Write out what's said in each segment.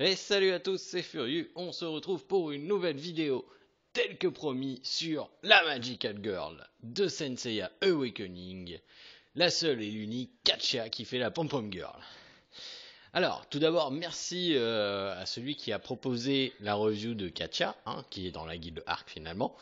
Et salut à tous, c'est Furieux, on se retrouve pour une nouvelle vidéo, telle que promis, sur la Magical Girl de Senseiya Awakening, la seule et l'unique Katja qui fait la pom-pom girl. Alors, tout d'abord, merci à celui qui a proposé la review de Katja, qui est dans la guilde Arc finalement.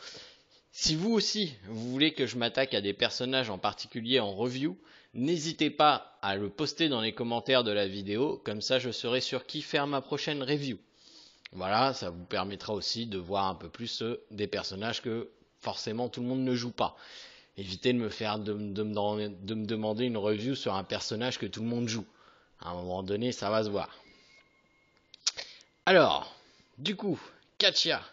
Si vous aussi, vous voulez que je m'attaque à des personnages en particulier en review, n'hésitez pas à le poster dans les commentaires de la vidéo, comme ça je saurai sur qui faire ma prochaine review. Voilà, ça vous permettra aussi de voir un peu plus des personnages que forcément tout le monde ne joue pas. Évitez de me demander une review sur un personnage que tout le monde joue. À un moment donné, ça va se voir. Alors, du coup, Katja.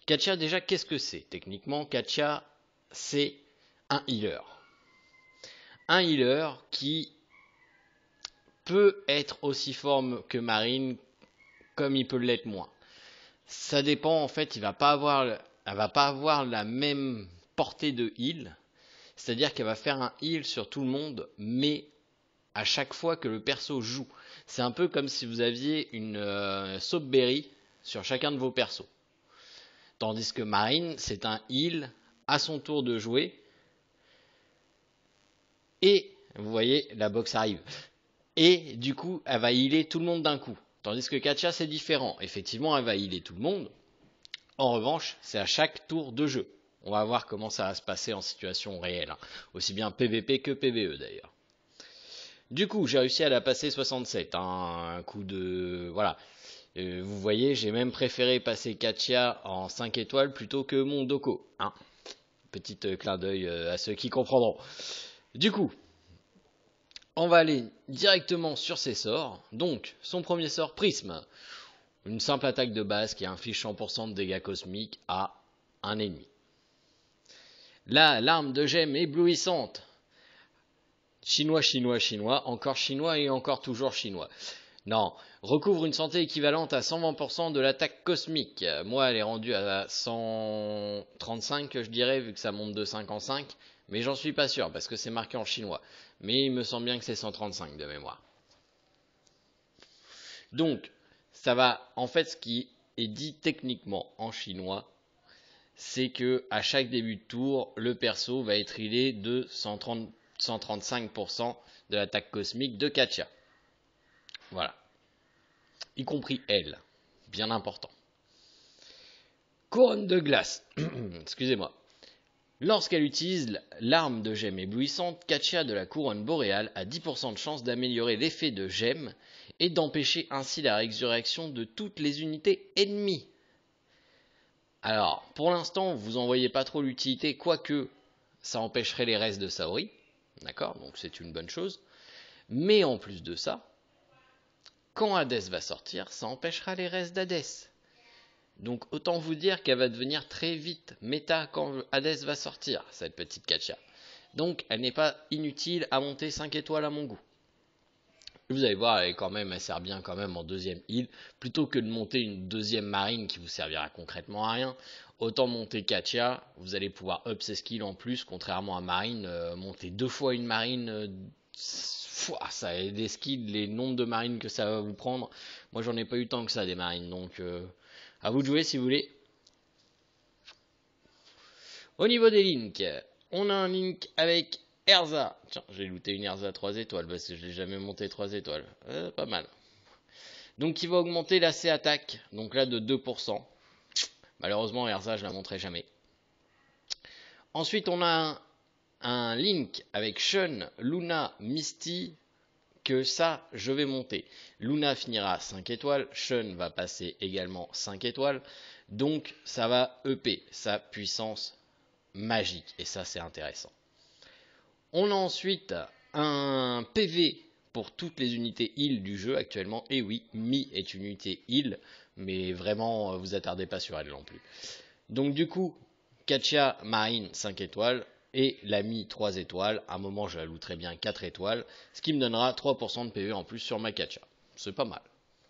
Katja, déjà, qu'est-ce que c'est? Techniquement, Katja, c'est un healer. Un healer qui peut être aussi forme que Marine, comme il peut l'être moins. Ça dépend, en fait, elle va pas avoir la même portée de heal. C'est-à-dire qu'elle va faire un heal sur tout le monde, mais à chaque fois que le perso joue. C'est un peu comme si vous aviez une Soapberry sur chacun de vos persos. Tandis que Marine, c'est un heal à son tour de jouer. Et, vous voyez, la box arrive. Et du coup, elle va healer tout le monde d'un coup. Tandis que Katja, c'est différent. Effectivement, elle va healer tout le monde. En revanche, c'est à chaque tour de jeu. On va voir comment ça va se passer en situation réelle. Aussi bien PVP que PVE d'ailleurs. Du coup, j'ai réussi à la passer 67. Un coup de... Voilà. Vous voyez, j'ai même préféré passer Katja en 5 étoiles plutôt que mon Doko. Petit clin d'œil à ceux qui comprendront. Du coup, on va aller directement sur ses sorts. Donc, son premier sort, Prisme. Une simple attaque de base qui inflige 100% de dégâts cosmiques à un ennemi. La larme de gemme éblouissante. Chinois, chinois, chinois, encore chinois et encore toujours chinois. Non, recouvre une santé équivalente à 120% de l'attaque cosmique. Moi, elle est rendue à 135, je dirais, vu que ça monte de 5 en 5. Mais j'en suis pas sûr, parce que c'est marqué en chinois. Mais il me semble bien que c'est 135 de mémoire. Donc, ça va, en fait, ce qui est dit techniquement en chinois, c'est que à chaque début de tour, le perso va être healé de 135% de l'attaque cosmique de Katja. Voilà. Y compris elle. Bien important. Couronne de glace. Excusez-moi. Lorsqu'elle utilise l'arme de gemme éblouissante, Katja de la couronne boréale a 10% de chance d'améliorer l'effet de gemme et d'empêcher ainsi la résurrection de toutes les unités ennemies. Alors, pour l'instant, vous en voyez pas trop l'utilité, quoique ça empêcherait les restes de Saori. D'accord, donc c'est une bonne chose. Mais en plus de ça, quand Hadès va sortir, ça empêchera les restes d'Hadès. Donc autant vous dire qu'elle va devenir très vite méta quand Hadès va sortir, cette petite Katja. Donc elle n'est pas inutile à monter 5 étoiles à mon goût. Vous allez voir, elle sert bien quand même en deuxième heal. Plutôt que de monter une deuxième marine qui vous servira concrètement à rien, autant monter Katja, vous allez pouvoir up ses skills en plus, contrairement à Marine, monter 2 fois une marine, ça a des skills, les nombres de marines que ça va vous prendre. Moi j'en ai pas eu tant que ça des marines, donc à vous de jouer si vous voulez. Au niveau des links, on a un link avec Erza. Tiens, j'ai looté une Erza 3 étoiles parce que je l'ai jamais monté 3 étoiles. Pas mal. Donc qui va augmenter la C attaque, donc là de 2%. Malheureusement Erza je la monterai jamais. Ensuite on a un link avec Shun, Luna, Misty, que ça je vais monter. Luna finira 5 étoiles, Shun va passer également 5 étoiles, donc ça va EP sa puissance magique, et ça c'est intéressant. On a ensuite un PV pour toutes les unités heal du jeu actuellement, et oui, Mi est une unité heal, mais vraiment vous attardez pas sur elle non plus. Donc du coup, Katja Marine 5 étoiles, et la Mi 3 étoiles, à un moment je la looterai bien 4 étoiles, ce qui me donnera 3% de PV en plus sur ma Katja. C'est pas mal,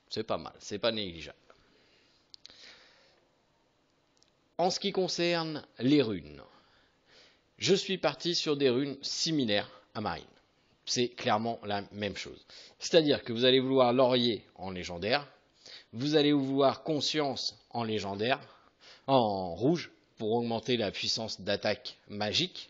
c'est pas négligeable. En ce qui concerne les runes, je suis parti sur des runes similaires à Marine. C'est clairement la même chose. C'est-à-dire que vous allez vouloir laurier en légendaire, Vous allez vouloir conscience en légendaire, en rouge, pour augmenter la puissance d'attaque magique.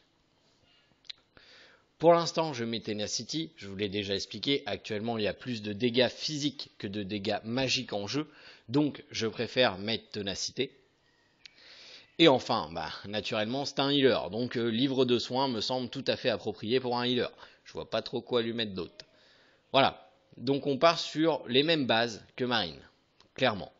Pour l'instant, je mets Tenacity, je vous l'ai déjà expliqué, actuellement il y a plus de dégâts physiques que de dégâts magiques en jeu, donc je préfère mettre Ténacité. Et enfin, naturellement c'est un healer, donc livre de soins me semble tout à fait approprié pour un healer. Je vois pas trop quoi lui mettre d'autre. Voilà, donc on part sur les mêmes bases que Marine, clairement.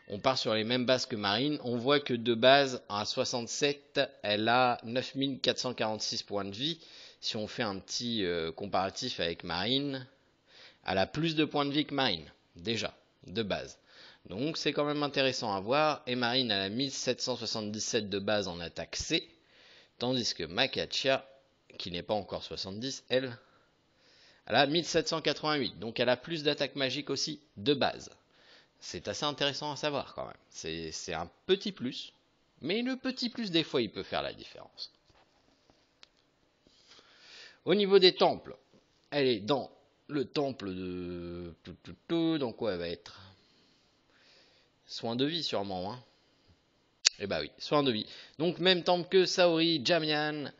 On part sur les mêmes bases que Marine, on voit que de base à 67, elle a 9446 points de vie. Si on fait un petit comparatif avec Marine, elle a plus de points de vie que Marine, déjà, de base. Donc c'est quand même intéressant à voir. Et Marine, elle a 1777 de base en attaque C, tandis que Makatia, qui n'est pas encore 70, elle a 1788. Donc elle a plus d'attaque magique aussi, de base. C'est assez intéressant à savoir quand même. C'est un petit plus, mais le petit plus des fois il peut faire la différence. Au niveau des temples, elle est dans le temple de... Dans quoi elle va être? Soin de vie sûrement, hein. Eh bah oui, soin de vie. Donc même temple que Saori, Jamian,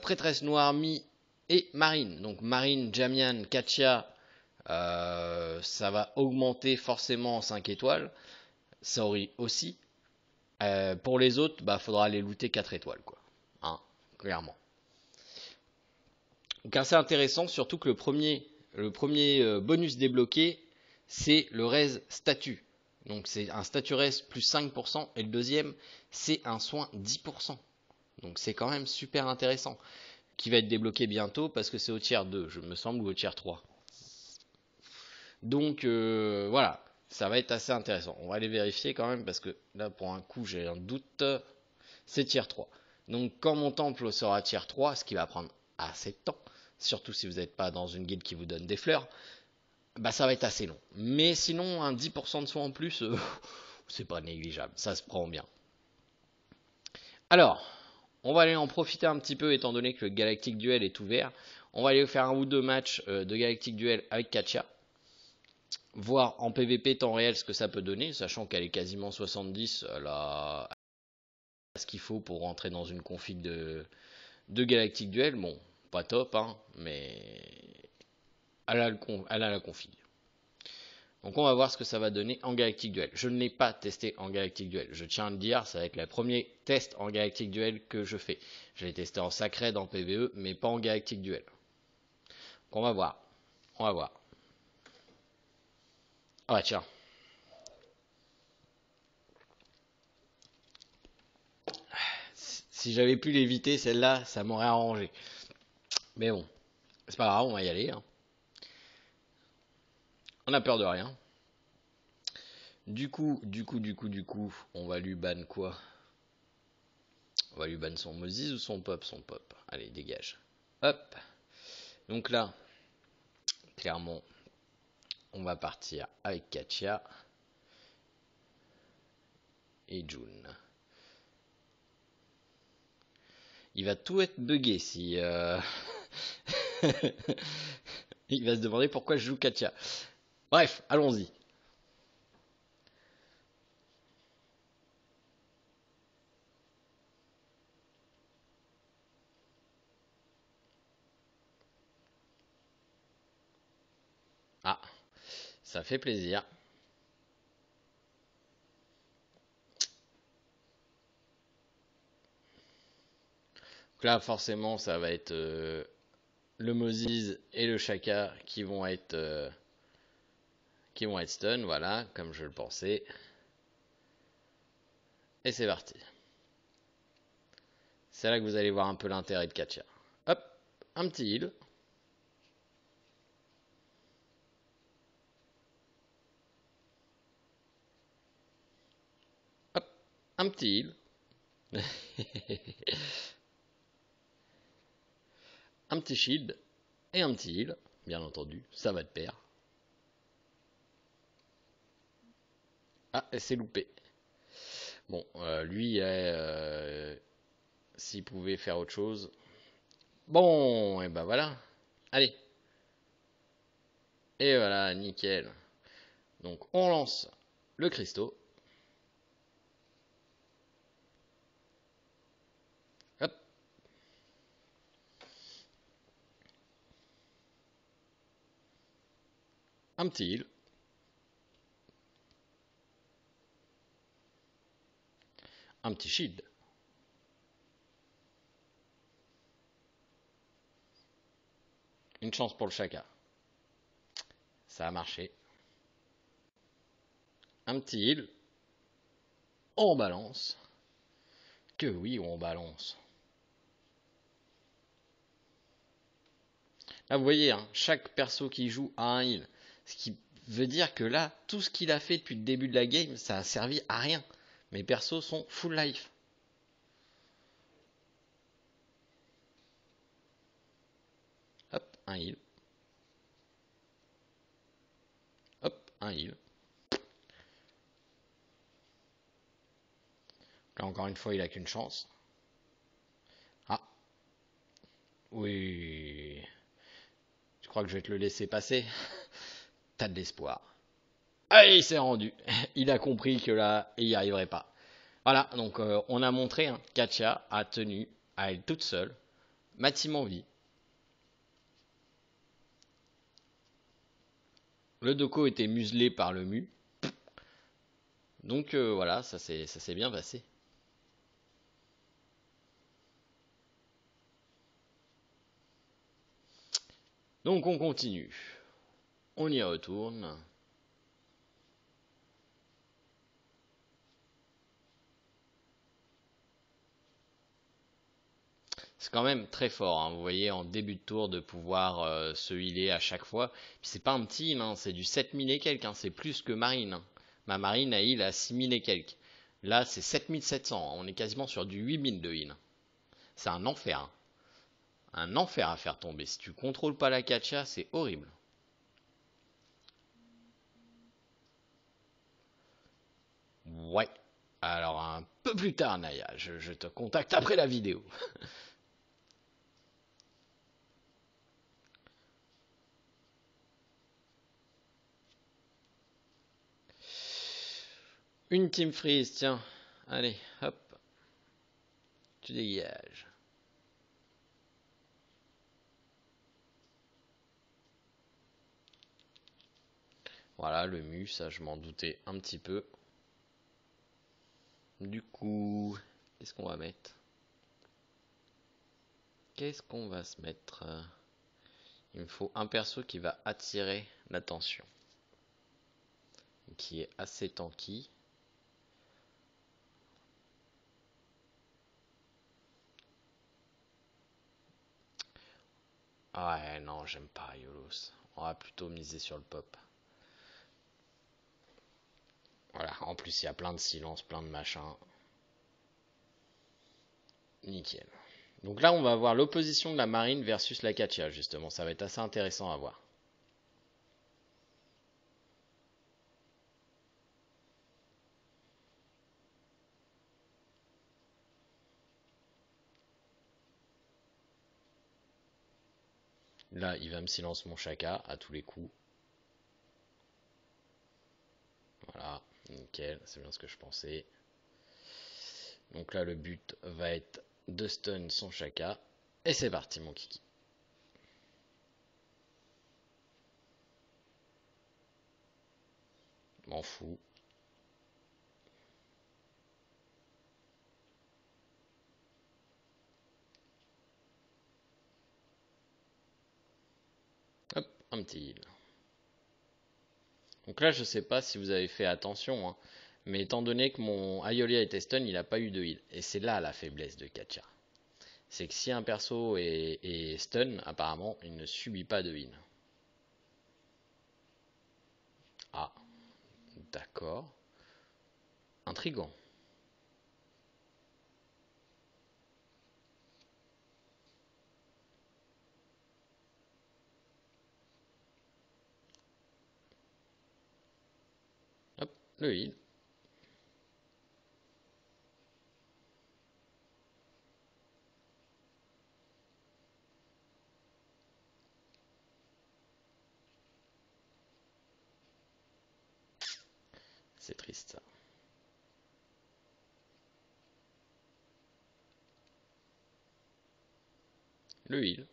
prêtresse noire, Mi et Marine. Donc Marine, Jamian, Katia, ça va augmenter forcément en 5 étoiles. Saori aussi. Pour les autres, faudra les looter 4 étoiles, quoi. Hein, clairement. Donc assez intéressant, surtout que le premier bonus débloqué, c'est le res statut. Donc c'est un statut res plus 5%, et le deuxième, c'est un soin 10%. Donc c'est quand même super intéressant. Qui va être débloqué bientôt, parce que c'est au tiers 2, je me semble, ou au tiers 3. Donc voilà, ça va être assez intéressant. On va aller vérifier quand même, parce que là pour un coup j'ai un doute. C'est tiers 3. Donc quand mon temple sera tiers 3, ce qui va prendre assez de temps, surtout si vous n'êtes pas dans une guilde qui vous donne des fleurs, ça va être assez long. Mais sinon, un 10% de soin en plus, c'est pas négligeable, ça se prend bien. Alors, on va aller en profiter un petit peu étant donné que le Galactic Duel est ouvert. On va aller faire un ou deux matchs de Galactic Duel avec Katia. Voir en PVP temps réel ce que ça peut donner, sachant qu'elle est quasiment 70, elle a ce qu'il faut pour rentrer dans une config de Galactic Duel. Bon, pas top, hein, mais elle a la config. Donc on va voir ce que ça va donner en Galactic Duel. Je ne l'ai pas testé en Galactic Duel. Je tiens à le dire, ça va être le premier test en Galactic Duel que je fais. Je l'ai testé en Sacred, en PvE, mais pas en Galactic Duel. Donc on va voir. On va voir. Ah bah tiens. Si j'avais pu l'éviter, celle-là, ça m'aurait arrangé. Mais bon, c'est pas grave, on va y aller. Hein. On a peur de rien. Du coup, on va lui ban quoi? On va lui ban son Moses ou son pop? Son pop. Allez, dégage. Hop. Donc là, clairement, on va partir avec Katia et June. Il va tout être buggé si... Il va se demander pourquoi je joue Katia. Bref, allons-y. Ah, ça fait plaisir. Donc là, forcément, ça va être le Moses et le Shaka qui vont être stun, voilà, comme je le pensais. Et c'est parti. C'est là que vous allez voir un peu l'intérêt de Katia. Hop, un petit heal. Hop, un petit heal. Un petit shield et un petit heal, bien entendu, ça va de pair. Ah, c'est loupé. Bon, lui, s'il pouvait faire autre chose. Bon, et ben voilà. Allez. Et voilà, nickel. Donc on lance le cristaux. Hop. Un petit heal. Un petit shield. Une chance pour le chaka. Ça a marché. Un petit heal. On balance. Que oui, on balance. Là, vous voyez, hein, chaque perso qui joue a un heal. Ce qui veut dire que là, tout ce qu'il a fait depuis le début de la game, ça a servi à rien. Mes persos sont full life. Hop, un heal. Hop, un heal. Là, encore une fois, il a qu'une chance. Ah, oui. Tu crois que je vais te le laisser passer? T'as de l'espoir. Ah, il s'est rendu. Il a compris que là, il n'y arriverait pas. Voilà, donc on a montré, hein, Katia a tenu à elle toute seule, ma team en vie. Le Doko était muselé par le Mu. Donc voilà, ça s'est bien passé. Donc on continue. On y retourne. C'est quand même très fort, hein, vous voyez, en début de tour de pouvoir se healer à chaque fois. Puis c'est pas un petit heal, hein, c'est du 7000 et quelques, hein, c'est plus que Marine. Hein. Ma Marine a heal à 6000 et quelques. Là c'est 7700, hein, on est quasiment sur du 8000 de heal. C'est un enfer. Hein. Un enfer à faire tomber. Si tu contrôles pas la Katia, c'est horrible. Ouais. Alors un peu plus tard, Naya, je te contacte après la vidéo. Une team freeze, tiens. Allez, hop. Tu dégages. Voilà, le mu, ça je m'en doutais un petit peu. Du coup, qu'est-ce qu'on va mettre? Qu'est-ce qu'on va se mettre? Il me faut un perso qui va attirer l'attention. Qui est assez tanky. Ouais, non, j'aime pas Yolos. On va plutôt miser sur le pop. Voilà, en plus il y a plein de silence, plein de machins. Nickel. Donc là, on va voir l'opposition de la marine versus la Katia, justement. Ça va être assez intéressant à voir. Là, il va me silence mon chaka à tous les coups. Voilà, nickel, c'est bien ce que je pensais. Donc là, le but va être de stun son chaka. Et c'est parti, mon kiki. M'en fous. Hop, un petit heal. Donc là, je sais pas si vous avez fait attention, hein, mais étant donné que mon Aeolia était stun, il n'a pas eu de heal. Et c'est là la faiblesse de Katia. C'est que si un perso est stun, apparemment, il ne subit pas de heal. Ah, d'accord. Intriguant. Hop, le heal. C'est triste ça. Le heal.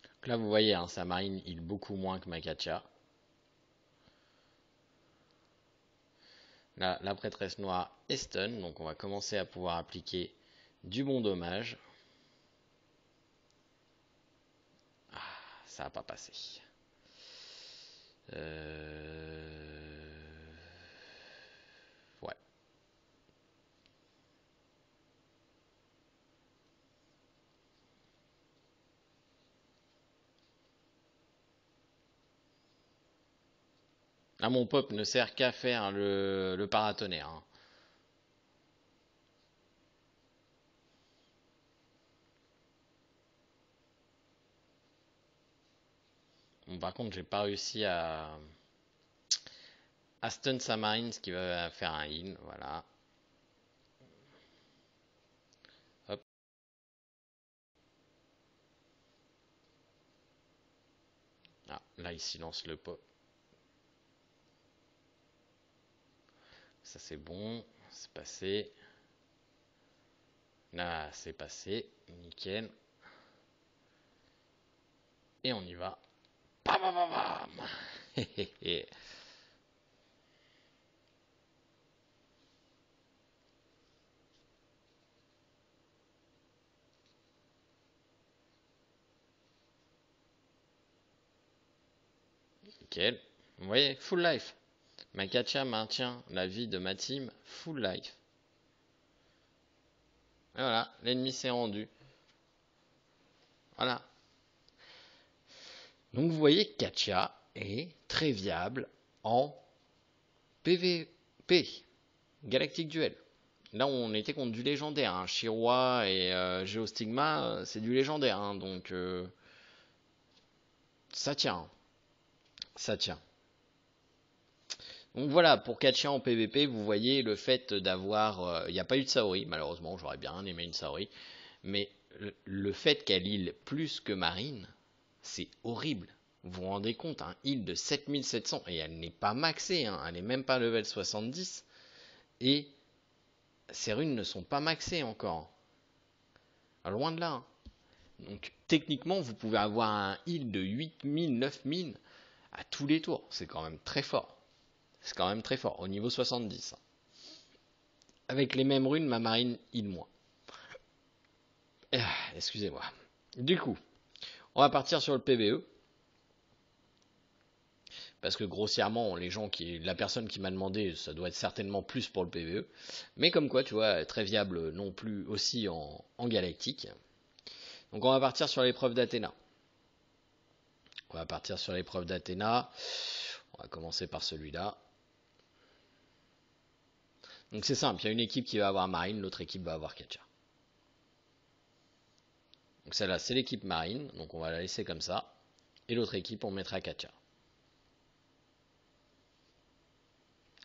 Donc là, vous voyez, hein, sa marine heal beaucoup moins que ma Katia. Là, la prêtresse noire est stun, donc on va commencer à pouvoir appliquer du bon dommage. Ah, ça n'a pas passé. Ouais. Ah, mon pop ne sert qu'à faire le paratonnerre, hein. Bon, par contre, j'ai pas réussi à stun sa marine, ce qui va faire un heal. Voilà. Hop. Ah, là, il silence le pop. Ça, c'est bon. C'est passé. Là, c'est passé. Nickel. Et on y va. Bam, bam, bam, bam. Nickel. Vous voyez, full life. Ma Katia maintient la vie de ma team full life. Et voilà, l'ennemi s'est rendu. Voilà. Donc vous voyez que Katia est très viable en PVP, Galactic Duel. Là on était contre du légendaire, hein. Shiroi et Geostigma, c'est du légendaire, hein. Donc ça tient, ça tient. Donc voilà, pour Katia en PVP, vous voyez le fait d'avoir... Il n'y a pas eu de Saori, malheureusement, j'aurais bien aimé une Saori. Mais le fait qu'elle heal plus que Marine, c'est horrible. Vous vous rendez compte, un heal de 7700, et elle n'est pas maxée, hein, elle n'est même pas level 70, et ses runes ne sont pas maxées encore. Loin de là, hein. Donc techniquement, vous pouvez avoir un heal de 8000, 9000 à tous les tours. C'est quand même très fort. C'est quand même très fort, au niveau 70. Avec les mêmes runes, ma marine heal moins. Excusez-moi. Du coup, on va partir sur le PVE. Parce que grossièrement, la personne qui m'a demandé, ça doit être certainement plus pour le PVE. Mais comme quoi, tu vois, très viable non plus aussi en galactique. Donc on va partir sur l'épreuve d'Athéna. On va partir sur l'épreuve d'Athéna. On va commencer par celui-là. Donc c'est simple, il y a une équipe qui va avoir Marine, l'autre équipe va avoir Katia. Donc celle-là, c'est l'équipe Marine, donc on va la laisser comme ça. Et l'autre équipe, on mettra Katia.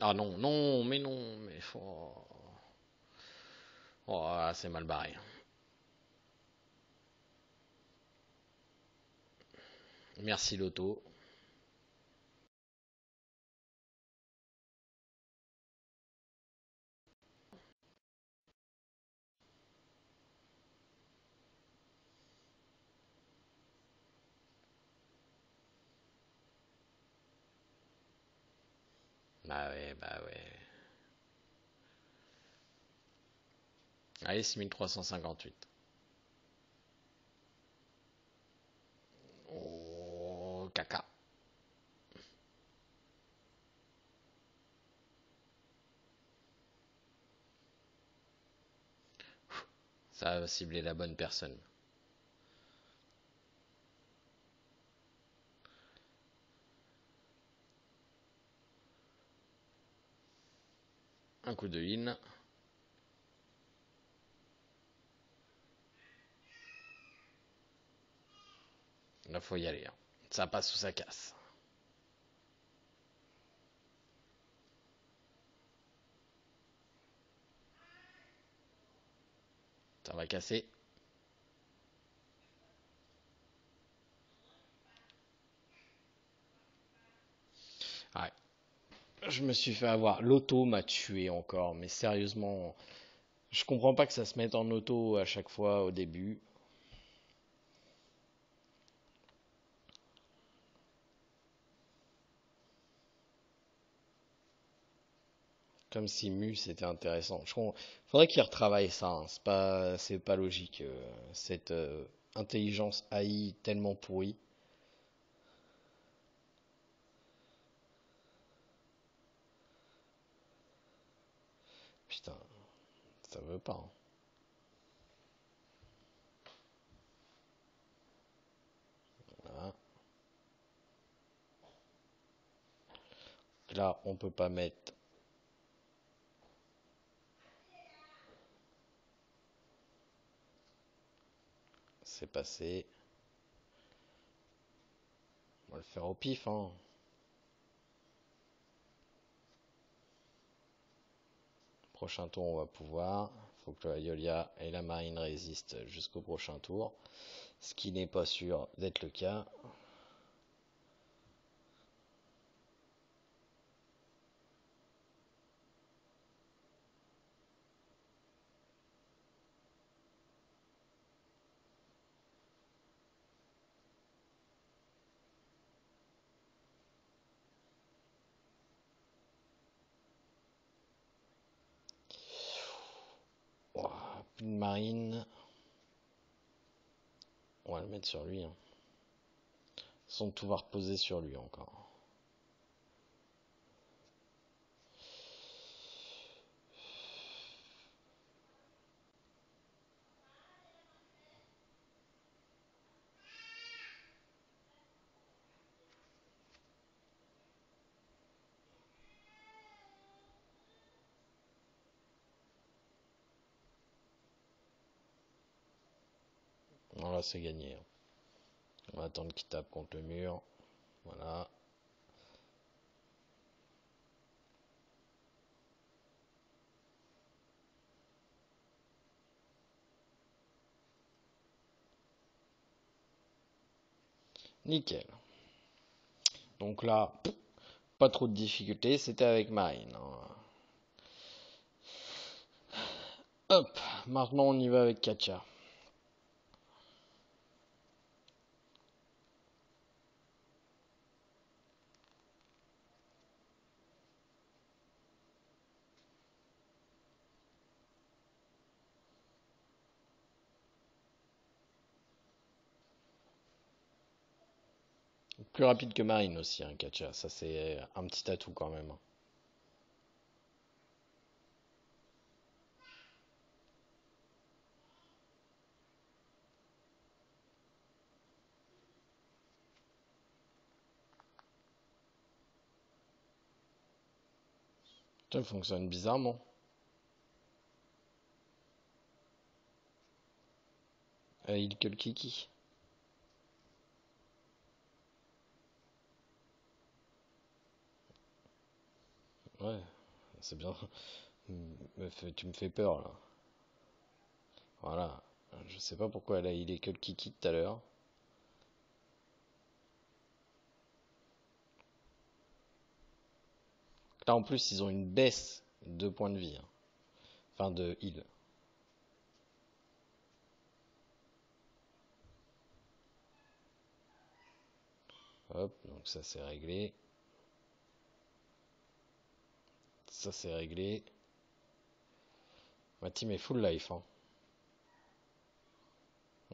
Ah non, non, mais non, mais... Oh, c'est mal barré. Merci Loto. Bah ouais, bah ouais. Allez, 6358. Oh, caca. Ça va cibler la bonne personne. Un coup de in. Là, faut y aller, hein. Ça passe ou ça casse. Ça va casser. Ouais. Je me suis fait avoir. L'auto m'a tué encore, mais sérieusement, je comprends pas que ça se mette en auto à chaque fois au début. Comme si Mu c'était intéressant. Faudrait qu'il retravaille ça, hein. C'est pas logique. Cette intelligence AI tellement pourrie. Putain, ça veut pas, hein. Voilà. Là, on peut pas mettre. C'est passé. On va le faire au pif, hein. Prochain tour, on va pouvoir. Faut que la Iolia et la Marine résistent jusqu'au prochain tour. Ce qui n'est pas sûr d'être le cas. Ouah, plus de Marine. On va le mettre sur lui, hein. Sans tout va reposer sur lui encore. Voilà, c'est gagné, hein. On va attendre qu'il tape contre le mur. Voilà. Nickel. Donc là, pas trop de difficultés. C'était avec Marine, hein. Hop. Maintenant, on y va avec Katia. Plus rapide que Marine aussi, hein, Katia. Ça, c'est un petit atout quand même, hein. Ça fonctionne bizarrement. Il que le kiki. Ouais, c'est bien. Tu me fais peur là. Voilà. Je sais pas pourquoi elle a il est que le kiki tout à l'heure. Là en plus ils ont une baisse de points de vie, hein. Enfin de heal. Hop, donc ça c'est réglé. Ça c'est réglé. Ma team est full life, hein.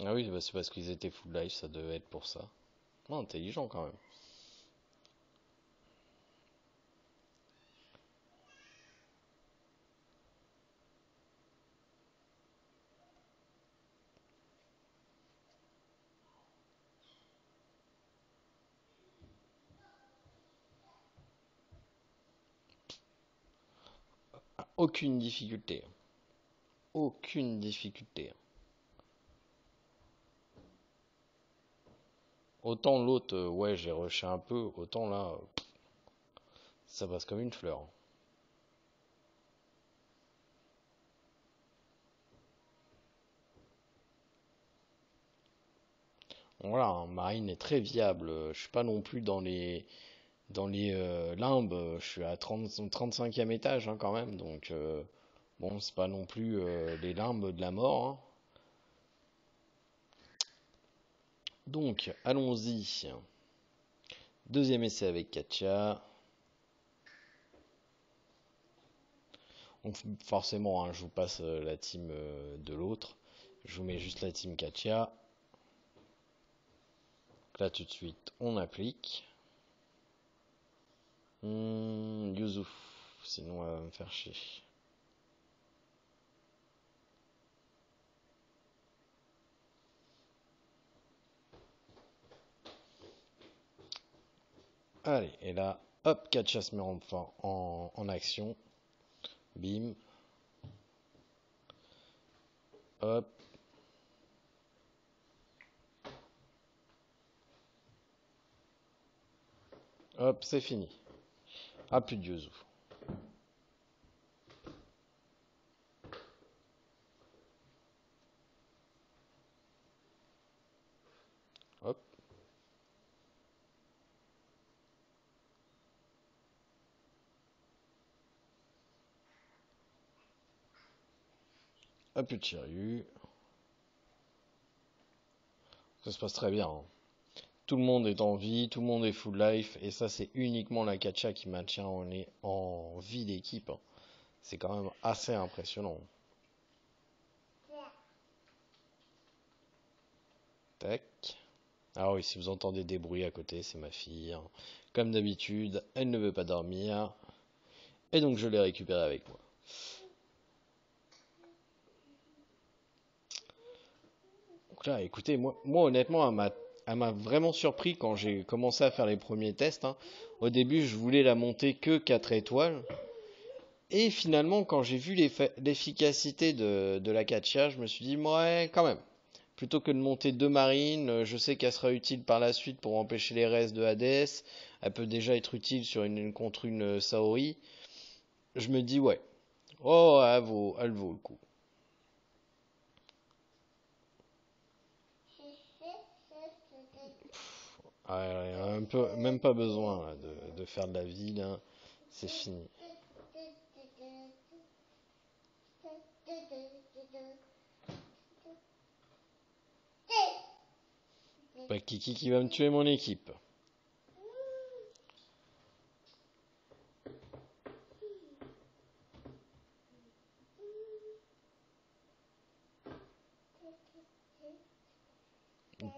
Ah oui, bah c'est parce qu'ils étaient full life, ça devait être pour ça. Non, intelligent quand même. Ah, aucune difficulté. Aucune difficulté. Autant l'autre, ouais, j'ai rushé un peu, autant là, ça passe comme une fleur. Voilà, hein, Marine est très viable. Je suis pas non plus dans les Dans les limbes, je suis à 35e étage hein, quand même, donc bon, c'est pas non plus les limbes de la mort, hein. Donc, allons-y. Deuxième essai avec Katia. Donc, forcément, hein, je vous passe la team de l'autre. Je vous mets juste la team Katia. Là, tout de suite, on applique. Youssouf, sinon elle va me faire chier. Allez, et là, hop, Katia se met enfin en action. Bim. Hop. Hop, c'est fini. Ah, plus de Yuzu. Hop. Ah, plus de Shiryu. Ça se passe très bien, hein. Tout le monde est en vie, tout le monde est full life, et ça c'est uniquement la Katia qui maintient en vie l'équipe, hein. C'est quand même assez impressionnant. Tac. Ah oui, si vous entendez des bruits à côté, c'est ma fille, hein. Comme d'habitude, elle ne veut pas dormir, et donc je l'ai récupérée avec moi. Donc là, écoutez, moi honnêtement, elle m'a vraiment surpris quand j'ai commencé à faire les premiers tests, hein. Au début, je voulais la monter que 4 étoiles. Et finalement, quand j'ai vu l'efficacité de la Katia, je me suis dit, ouais, quand même. Plutôt que de monter deux marines, je sais qu'elle sera utile par la suite pour empêcher les restes de Hades. Elle peut déjà être utile contre une Saori. Je me dis, ouais, oh, elle vaut le coup. Un peu, même pas besoin là, de faire de la vie, là. C'est fini. Bah, Kiki qui va me tuer mon équipe.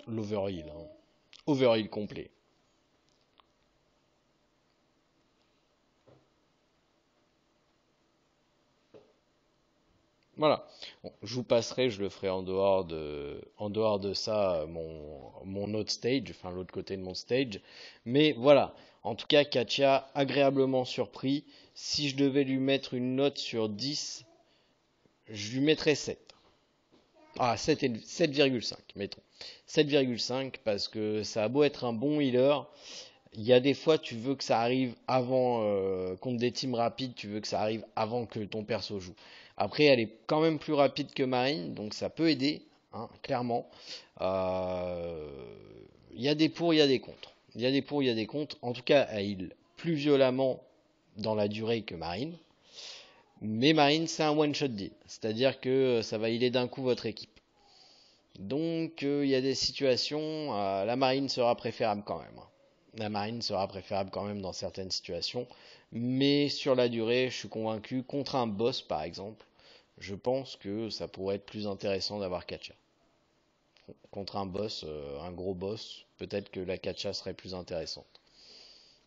L'overheal, hein. Overheal complet. Voilà. Bon, je vous passerai, je le ferai en dehors de ça, mon autre stage, enfin l'autre côté de mon stage. Mais voilà. En tout cas, Katia, agréablement surpris. Si je devais lui mettre une note sur 10, je lui mettrais 7. Ah, 7,5, mettons. 7,5 parce que ça a beau être un bon healer, il y a des fois tu veux que ça arrive avant, contre des teams rapides, tu veux que ça arrive avant que ton perso joue. Après, elle est quand même plus rapide que Marine, donc ça peut aider, hein, clairement. Euh, Il y a des pour, il y a des contre. Il y a des pour, il y a des contre. En tout cas, elle heal plus violemment dans la durée que Marine. Mais Marine, c'est un one-shot deal. C'est-à-dire que ça va healer d'un coup votre équipe. Donc, il y a des situations, la Marine sera préférable quand même. La Marine sera préférable quand même dans certaines situations. Mais sur la durée, je suis convaincu, contre un boss par exemple, je pense que ça pourrait être plus intéressant d'avoir Katia. Contre un boss, un gros boss, peut-être que la Katia serait plus intéressante.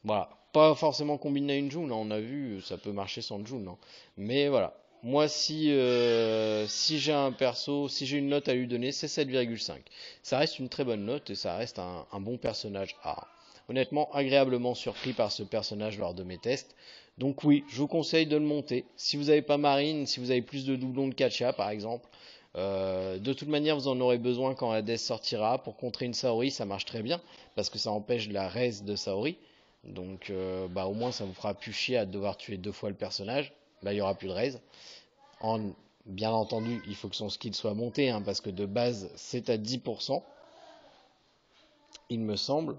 Voilà, pas forcément combiné à une June, hein, on a vu, ça peut marcher sans June, hein. Mais voilà, moi si j'ai un perso, si j'ai une note à lui donner, c'est 7,5. Ça reste une très bonne note et ça reste un bon personnage A. Honnêtement, agréablement surpris par ce personnage lors de mes tests. Donc oui, je vous conseille de le monter. Si vous n'avez pas Marine, si vous avez plus de doublons de Katia par exemple, de toute manière vous en aurez besoin quand Hades sortira. Pour contrer une Saori, ça marche très bien, parce que ça empêche la res de Saori. Donc bah, au moins ça vous fera plus chier à devoir tuer deux fois le personnage. Là il y aura plus de raise. Bien entendu, il faut que son skill soit monté, hein, parce que de base c'est à 10%, il me semble.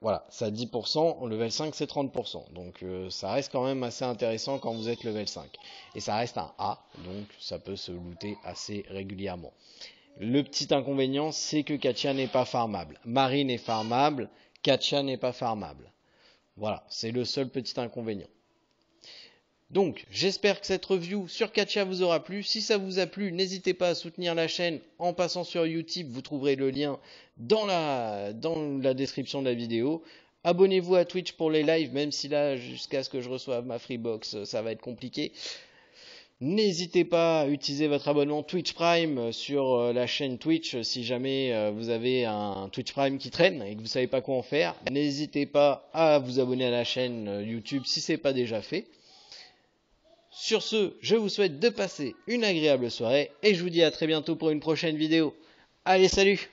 voilà, ça a 10%, level 5 c'est 30%. Donc ça reste quand même assez intéressant quand vous êtes level 5. Et ça reste un A, donc ça peut se looter assez régulièrement. Le petit inconvénient, c'est que Katia n'est pas farmable. Marine est farmable, Katia n'est pas farmable. Voilà, c'est le seul petit inconvénient. Donc, j'espère que cette review sur Katia vous aura plu. Si ça vous a plu, n'hésitez pas à soutenir la chaîne en passant sur YouTube. Vous trouverez le lien dans la description de la vidéo. Abonnez-vous à Twitch pour les lives, même si là, jusqu'à ce que je reçoive ma Freebox, ça va être compliqué. N'hésitez pas à utiliser votre abonnement Twitch Prime sur la chaîne Twitch si jamais vous avez un Twitch Prime qui traîne et que vous savez pas quoi en faire. N'hésitez pas à vous abonner à la chaîne YouTube si ce n'est pas déjà fait. Sur ce, je vous souhaite de passer une agréable soirée et je vous dis à très bientôt pour une prochaine vidéo. Allez, salut!